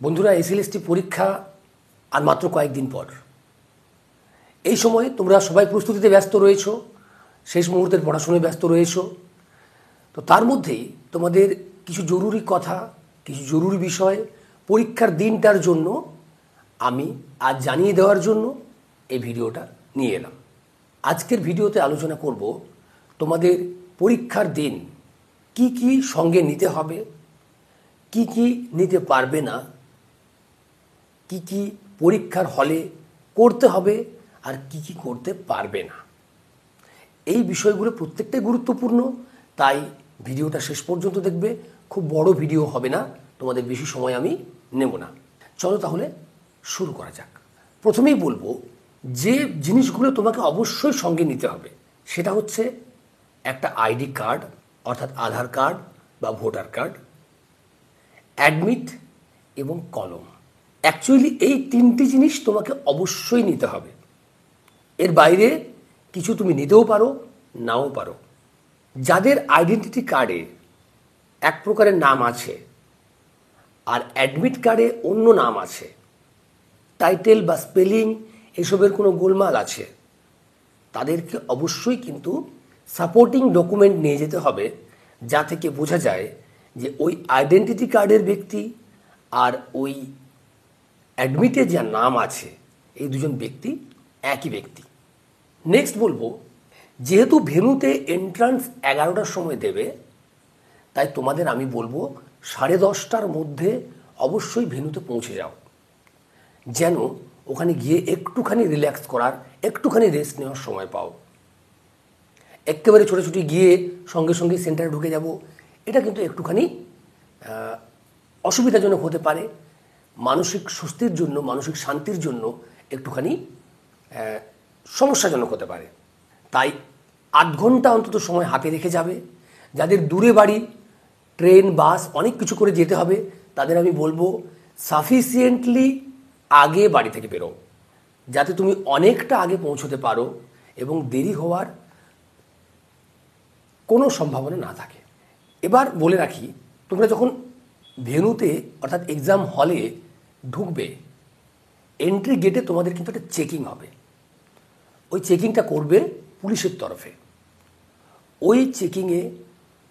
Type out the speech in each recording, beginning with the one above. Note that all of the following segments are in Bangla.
বন্ধুরা, এসএলএসটি পরীক্ষা আর মাত্র কয়েকদিন পর। এই সময় তোমরা সবাই প্রস্তুতিতে ব্যস্ত রয়েছো, শেষ মুহূর্তের পড়াশোনায় ব্যস্ত রয়েছো। তো তার মধ্যেই তোমাদের কিছু জরুরি কথা, কিছু জরুরি বিষয় পরীক্ষার দিনটার জন্য আমি আজ জানিয়ে দেওয়ার জন্য এই ভিডিওটা নিয়ে এলাম। আজকের ভিডিওতে আলোচনা করব তোমাদের পরীক্ষার দিন কি কি সঙ্গে নিতে হবে, কি কি নিতে পারবে না, কি কি পরীক্ষার হলে করতে হবে আর কি কি করতে পারবে না। এই বিষয়গুলো প্রত্যেকটাই গুরুত্বপূর্ণ, তাই ভিডিওটা শেষ পর্যন্ত দেখবে। খুব বড় ভিডিও হবে না, তোমাদের বেশি সময় আমি নেব না। চলো তাহলে শুরু করা যাক। প্রথমেই বলবো যে জিনিসগুলো তোমাকে অবশ্যই সঙ্গে নিতে হবে সেটা হচ্ছে একটা আইডি কার্ড, অর্থাৎ আধার কার্ড বা ভোটার কার্ড, অ্যাডমিট এবং কলম। অ্যাকচুয়ালি এই তিনটি জিনিস তোমাকে অবশ্যই নিতে হবে। এর বাইরে কিছু তুমি নিতেও পারো, নাও পারো। যাদের আইডেন্টিটি কার্ডে এক প্রকারের নাম আছে আর অ্যাডমিট কার্ডে অন্য নাম আছে, টাইটেল বা স্পেলিং এসবের কোনো গোলমাল আছে, তাদেরকে অবশ্যই কিন্তু সাপোর্টিং ডকুমেন্ট নিয়ে যেতে হবে, যা থেকে বোঝা যায় যে ওই আইডেন্টিটি কার্ডের ব্যক্তি আর ওই অ্যাডমিটে যার নাম আছে এই দুজন ব্যক্তি একই ব্যক্তি। নেক্সট বলবো, যেহেতু ভেন্যুতে এন্ট্রান্স 11টার সময় দেবে, তাই তোমাদের আমি বলবো 10:30টার মধ্যে অবশ্যই ভেন্যুতে পৌঁছে যাও, যেন ওখানে গিয়ে একটুখানি রিল্যাক্স করার, একটুখানি রেস্ট নেওয়ার সময় পাও। একেবারে ছোটাছুটি গিয়ে সঙ্গে সঙ্গে সেন্টারে ঢুকে যাব, এটা কিন্তু একটুখানি অসুবিধাজনক হতে পারে। মানসিক স্বস্তির জন্য, মানসিক শান্তির জন্য একটুখানি সমস্যাজনক হতে পারে। তাই 8 ঘন্টা অন্তত সময় হাতে রেখে যাবে। যাদের দূরে বাড়ি, ট্রেন বাস অনেক কিছু করে যেতে হবে, তাদের আমি বলবো সাফিসিয়েন্টলি আগে বাড়ি থেকে বেরো, যাতে তুমি অনেকটা আগে পৌঁছতে পারো এবং দেরি হওয়ার কোনো সম্ভাবনা না থাকে। এবার বলে রাখি, তোমরা যখন ভেন্যুতে অর্থাৎ এক্সাম হলে ঢুকবে, এন্ট্রি গেটে তোমাদের কিন্তু একটা চেকিং হবে। ওই চেকিংটা করবে পুলিশের তরফে। ওই চেকিংয়ে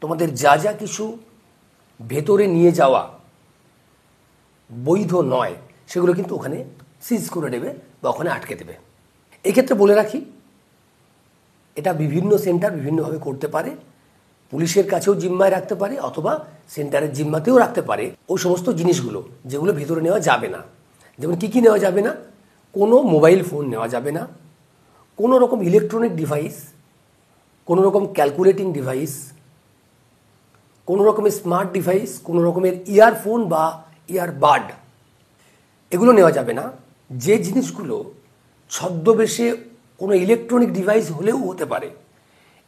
তোমাদের যা যা কিছু ভেতরে নিয়ে যাওয়া বৈধ নয় সেগুলো কিন্তু ওখানে সিজ করে দেবে বা ওখানে আটকে দেবে। এক্ষেত্রে বলে রাখি, এটা বিভিন্ন সেন্টার বিভিন্নভাবে করতে পারে। পুলিশের কাছেও জিম্মায় রাখতে পারে অথবা সেন্টারের জিম্মাতেও রাখতে পারে ওই সমস্ত জিনিসগুলো যেগুলো ভেতরে নেওয়া যাবে না। যেমন কী কী নেওয়া যাবে না? কোনো মোবাইল ফোন নেওয়া যাবে না, কোনো রকম ইলেকট্রনিক ডিভাইস, কোনো রকম ক্যালকুলেটিং ডিভাইস, কোনো রকমের স্মার্ট ডিভাইস, কোনো রকমের ইয়ারফোন বা ইয়ারবাড এগুলো নেওয়া যাবে না। যে জিনিসগুলো ছদ্মবেশে কোনো ইলেকট্রনিক ডিভাইস হলেও হতে পারে,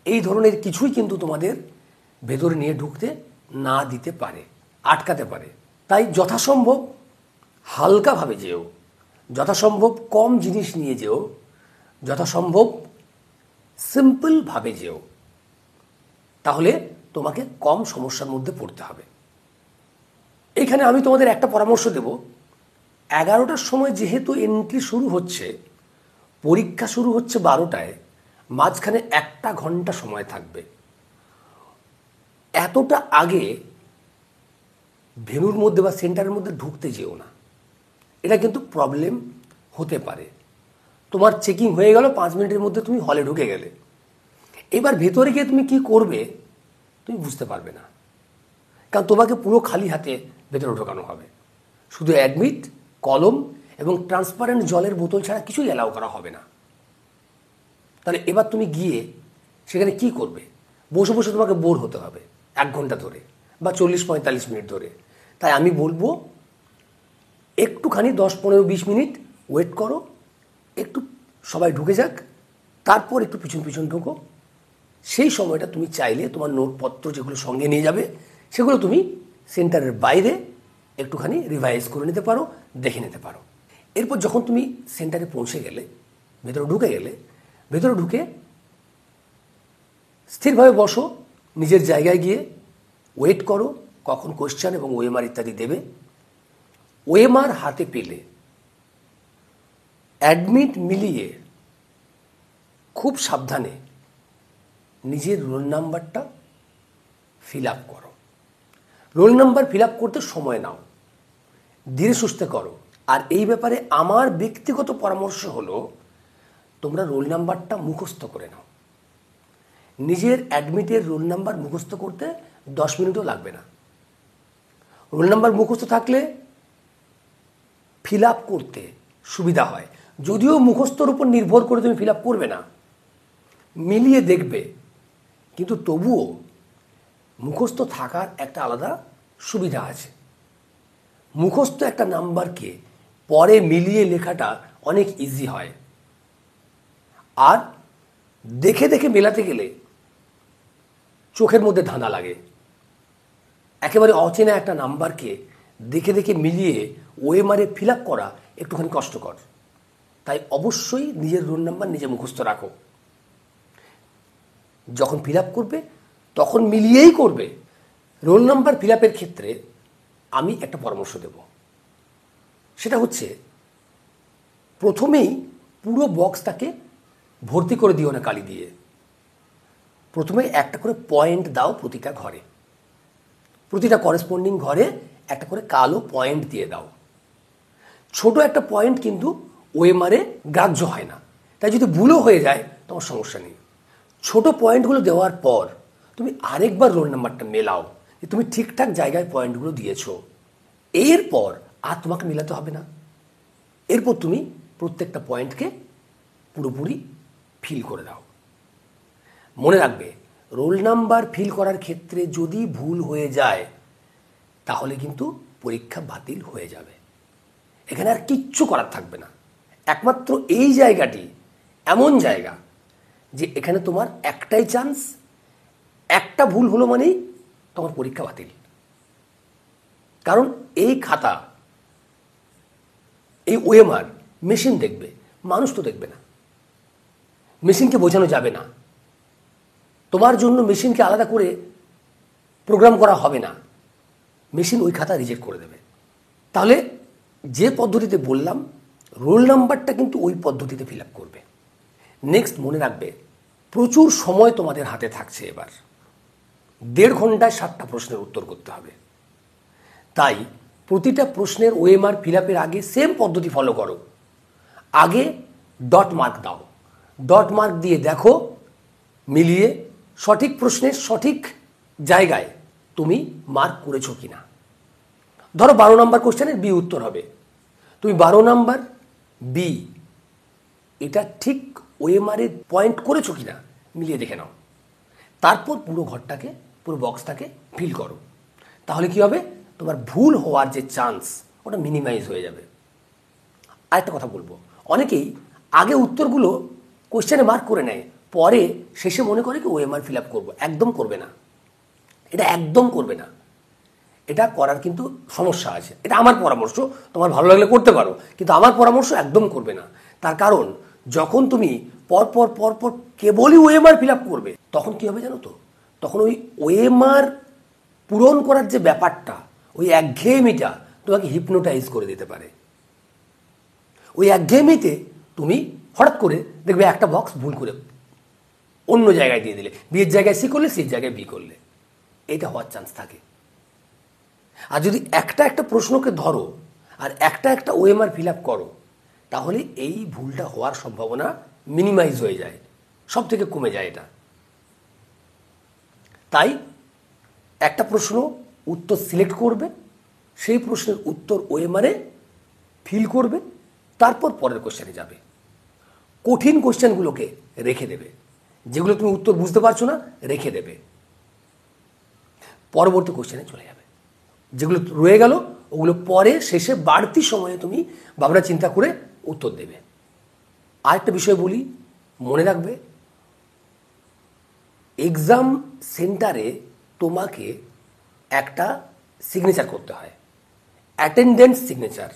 এই ধরনের কিছুই কিন্তু তোমাদের ভেতরে নিয়ে ঢুকতে না দিতে পারে, আটকাতে পারে। তাই যথাসম্ভব হালকাভাবে যেও, যথাসম্ভব কম জিনিস নিয়ে যেও, যথাসম্ভব সিম্পলভাবে যেও, তাহলে তোমাকে কম সমস্যার মধ্যে পড়তে হবে। এখানে আমি তোমাদের একটা পরামর্শ দেব, 11টার সময় যেহেতু এন্ট্রি শুরু হচ্ছে, পরীক্ষা শুরু হচ্ছে 12টায়, মাঝখানে 1টা ঘন্টা সময় থাকবে। এতটা আগে ভেন্যুর মধ্যে বা সেন্টারের মধ্যে ঢুকতে যেও না, এটা কিন্তু প্রবলেম হতে পারে। তোমার চেকিং হয়ে গেল, 5 মিনিটের মধ্যে তুমি হলে ঢুকে গেলে, এবার ভেতরে গিয়ে তুমি কি করবে তুমি বুঝতে পারবে না, কারণ তোমাকে পুরো খালি হাতে ভেতরে ঢোকানো হবে। শুধু অ্যাডমিট, কলম এবং ট্রান্সপারেন্ট জলের বোতল ছাড়া কিছুই অ্যালাউ করা হবে না। তাহলে এবার তুমি গিয়ে সেখানে কি করবে? বসে বসে তোমাকে বোর হতে হবে 1 ঘন্টা ধরে বা 40-45 মিনিট ধরে। তাই আমি বলবো একটুখানি 10-15-20 মিনিট ওয়েট করো, একটু সবাই ঢুকে যাক, তারপর একটু পিছন পিছন ঢোকো। সেই সময়টা তুমি চাইলে তোমার নোটপত্র যেগুলো সঙ্গে নিয়ে যাবে সেগুলো তুমি সেন্টারের বাইরে একটুখানি রিভাইজ করে নিতে পারো, দেখে নিতে পারো। এরপর যখন তুমি সেন্টারে পৌঁছে গেলে, ভেতরে ঢুকে গেলে, ভেতরে ঢুকে স্থিরভাবে বসো, নিজের জায়গায় গিয়ে ওয়েট করো কখন কোশ্চেন এবং ওএমআর ইত্যাদি দেবে। ওএমআর হাতে পেলে অ্যাডমিট মিলিয়ে খুব সাবধানে নিজের রোল নাম্বারটা ফিল আপ করো। রোল নাম্বার ফিল আপ করতে সময় নাও, ধীরে সুস্থে করো। আর এই ব্যাপারে আমার ব্যক্তিগত পরামর্শ হলো, তোমরা রোল নাম্বারটা মুখস্থ করে নাও। নিজের অ্যাডমিটের রোল নাম্বার মুখস্থ করতে 10 মিনিটও লাগবে না। রোল নাম্বার মুখস্থ থাকলে ফিল আপ করতে সুবিধা হয়। যদিও মুখস্থর উপর নির্ভর করে তুমি ফিল আপ করবে না, মিলিয়ে দেখবে, কিন্তু তবুও মুখস্থ থাকার একটা আলাদা সুবিধা আছে। মুখস্থ একটা নাম্বারকে পরে মিলিয়ে লেখাটা অনেক ইজি হয়। আর দেখে দেখে মেলাতে গেলে চোখের মধ্যে ধাঁধা লাগে। একেবারে অচেনা একটা নাম্বারকে দেখে দেখে মিলিয়ে ওএমআরে ফিল আপ করা একটুখানি কষ্টকর। তাই অবশ্যই নিজের রোল নাম্বার নিজে মুখস্থ রাখো। যখন ফিল আপ করবে তখন মিলিয়েই করবে। রোল নাম্বার ফিল আপের ক্ষেত্রে আমি একটা পরামর্শ দেব, সেটা হচ্ছে প্রথমেই পুরো বক্সটাকে ভর্তি করে দিও না কালি দিয়ে। প্রথমে একটা করে পয়েন্ট দাও প্রতিটা ঘরে, প্রতিটা করেসপন্ডিং ঘরে একটা করে কালো পয়েন্ট দিয়ে দাও। ছোট একটা পয়েন্ট কিন্তু ওএমআরে গ্রাহ্য হয় না, তাই যদি ভুলও হয়ে যায় তোমার সমস্যা নেই। ছোট পয়েন্টগুলো দেওয়ার পর তুমি আরেকবার রোল নাম্বারটা মেলাও যে তুমি ঠিকঠাক জায়গায় পয়েন্টগুলো দিয়েছো। এরপর আর তোমাকে মেলাতে হবে না। এরপর তুমি প্রত্যেকটা পয়েন্টকে পুরোপুরি ফিল করে দাও। মনে রাখবে, রোল নাম্বার ফিল করার ক্ষেত্রে যদি ভুল হয়ে যায় তাহলে কিন্তু পরীক্ষা বাতিল হয়ে যাবে। এখানে আর কিচ্ছু করার থাকবে না। একমাত্র এই জায়গাটি এমন জায়গা যে এখানে তোমার একটাই চান্স, একটা ভুল হলো মানেই তোমার পরীক্ষা বাতিল। কারণ এই খাতা, এই ওএমআর মেশিন দেখবে, মানুষ তো দেখবে না। মেশিনকে বোঝানো যাবে না। তোমার জন্য মেশিনকে আলাদা করে প্রোগ্রাম করা হবে না। মেশিন ওই খাতা রিজেক্ট করে দেবে। তাহলে যে পদ্ধতিতে বললাম, রোল নাম্বারটা কিন্তু ওই পদ্ধতিতে ফিল আপ করবে। নেক্সট মনে রাখবে, প্রচুর সময় তোমাদের হাতে থাকছে। এবার 1.5 ঘন্টায় 7টা প্রশ্নের উত্তর করতে হবে। তাই প্রতিটা প্রশ্নের ওএমআর ফিল আপের আগে সেম পদ্ধতি ফলো করো। আগে ডট মার্ক দাও, ডট মার্ক দিয়ে দেখো মিলিয়ে সঠিক প্রশ্নের সঠিক জায়গায় তুমি মার্ক করেছো কিনা। ধরো 12 নম্বর কোশ্চেনের বি উত্তর হবে, তুমি 12 নম্বর বি এটা ঠিক ওএমআরে পয়েন্ট করেছো কিনা মিলিয়ে দেখে নাও। তারপর পুরো ঘরটাকে, পুরো বক্সটাকে ফিল করো। তাহলে কি হবে, তোমার ভুল হওয়ার যে চান্স ওটা মিনিমাইজ হয়ে যাবে। আরেকটা কথা বলবো, অনেকেই আগে উত্তরগুলো কোশ্চেনে মার্ক করে নেয়, পরে শেষে মনে করে কি ওএমআর ফিল আপ করবো। একদম করবে না, এটা একদম করবে না। এটা করার কিন্তু সমস্যা আছে। এটা আমার পরামর্শ, তোমার ভালো লাগলে করতে পারো, কিন্তু আমার পরামর্শ একদম করবে না। তার কারণ যখন তুমি পরপর পরপর কেবলই ওএমআর ফিল আপ করবে তখন কি হবে জানো তো, তখন ওই ওএমআর পূরণ করার যে ব্যাপারটা, ওই একঘেয়েমিটা তোমাকে হিপনোটাইজ করে দিতে পারে। ওই একঘেয়েমিতে তুমি হঠাৎ করে দেখবে একটা বক্স ভুল করে অন্য জায়গায় দিয়ে দিলে, বিয়ের জায়গায় সি করলে, সির জায়গায় বি করলে। এটা হওয়ার চান্স থাকে। আর যদি একটা একটা প্রশ্নকে ধরো আর একটা একটা ওএমআর ফিল আপ করো, তাহলে এই ভুলটা হওয়ার সম্ভাবনা মিনিমাইজ হয়ে যায়, সব থেকে কমে যায় এটা। তাই একটা প্রশ্ন উত্তর সিলেক্ট করবে, সেই প্রশ্নের উত্তর ওএমআরে ফিল করবে, তারপর পরের কোশ্চেনে যাবে। কঠিন কোশ্চেনগুলোকে রেখে দেবে, যেগুলো তুমি উত্তর বুঝতে পারছো না রেখে দেবে, পরবর্তী কোশ্চেনে চলে যাবে। যেগুলো রয়ে গেল ওগুলো পরে শেষে বাড়তি সময়ে তুমি ভাবনা চিন্তা করে উত্তর দেবে। আরেকটা বিষয় বলি, মনে রাখবে, এক্সাম সেন্টারে তোমাকে একটা সিগনেচার করতে হয়, অ্যাটেন্ডেন্স সিগনেচার,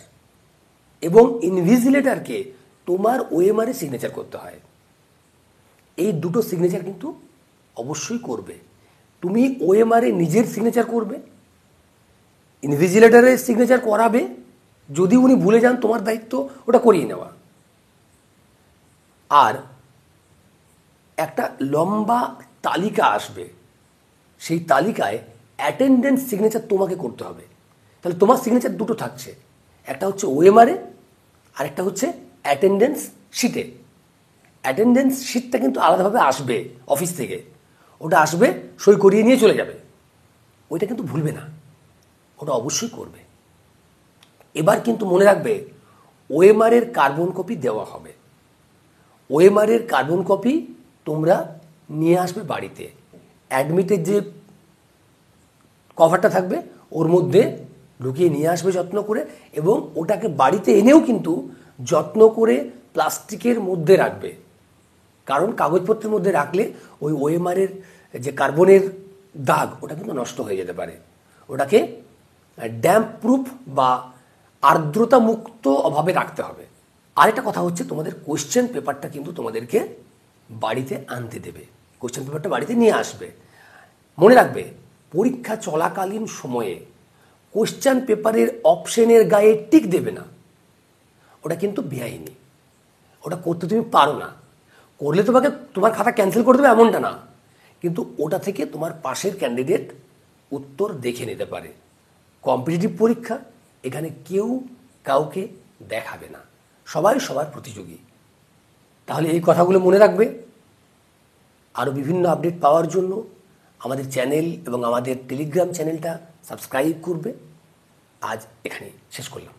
এবং ইনভিজিলেটরকে তোমার ওএমআরে সিগনেচার করতে হয়। এই দুটো সিগনেচার কিন্তু অবশ্যই করবে। তুমি ওএমআরে নিজের সিগনেচার করবে, ইনভিজিলেটরের সিগনেচার করাবে, যদি উনি ভুলে যান তোমার দায়িত্ব ওটা করিয়ে নেওয়া। আর একটা লম্বা তালিকা আসবে, সেই তালিকায় অ্যাটেন্ডেন্স সিগনেচার তোমাকে করতে হবে। তাহলে তোমার সিগনেচার দুটো থাকছে, একটা হচ্ছে ওএমআরে আর একটা হচ্ছে অ্যাটেন্ডেন্স শিটে। অ্যাটেন্ডেন্স শিটটা কিন্তু আলাদাভাবে আসবে অফিস থেকে, ওটা আসবে, সই করিয়ে নিয়ে চলে যাবে, ওইটা কিন্তু ভুলবে না, ওটা অবশ্যই করবে। এবার কিন্তু মনে রাখবে ওএমআরের কার্বন কপি দেওয়া হবে। ওএমআরের কার্বন কপি তোমরা নিয়ে আসবে বাড়িতে। অ্যাডমিটের যে কভারটা থাকবে ওর মধ্যে ঢুকিয়ে নিয়ে আসবে যত্ন করে, এবং ওটাকে বাড়িতে এনেও কিন্তু যত্ন করে প্লাস্টিকের মধ্যে রাখবে। কারণ কাগজপত্রের মধ্যে রাখলে ওই ওএমআরের যে কার্বনের দাগ ওটা কিন্তু নষ্ট হয়ে যেতে পারে। ওটাকে ড্যাম্প প্রুফ বা আর্দ্রতা মুক্ত অভাবে রাখতে হবে। আরেকটা কথা হচ্ছে, তোমাদের কোশ্চেন পেপারটা কিন্তু তোমাদেরকে বাড়িতে আনতে দেবে, কোশ্চেন পেপারটা বাড়িতে নিয়ে আসবে। মনে রাখবে পরীক্ষা চলাকালীন সময়ে কোশ্চেন পেপারের অপশনের গায়ে টিক দেবে না, ওটা কিন্তু বেআইনি, ওটা করতে তুমি পারো না। করলে তোমাকে তোমার খাতা ক্যান্সেল করে দেবে এমনটা না, কিন্তু ওটা থেকে তোমার পাশের ক্যান্ডিডেট উত্তর দেখে নিতে পারে। কম্পিটিটিভ পরীক্ষা, এখানে কেউ কাউকে দেখাবে না, সবাই সবার প্রতিযোগী। তাহলে এই কথাগুলো মনে রাখবে। আরও বিভিন্ন আপডেট পাওয়ার জন্য আমাদের চ্যানেল এবং আমাদের টেলিগ্রাম চ্যানেলটা সাবস্ক্রাইব করবে। আজ এখানেই শেষ করলাম।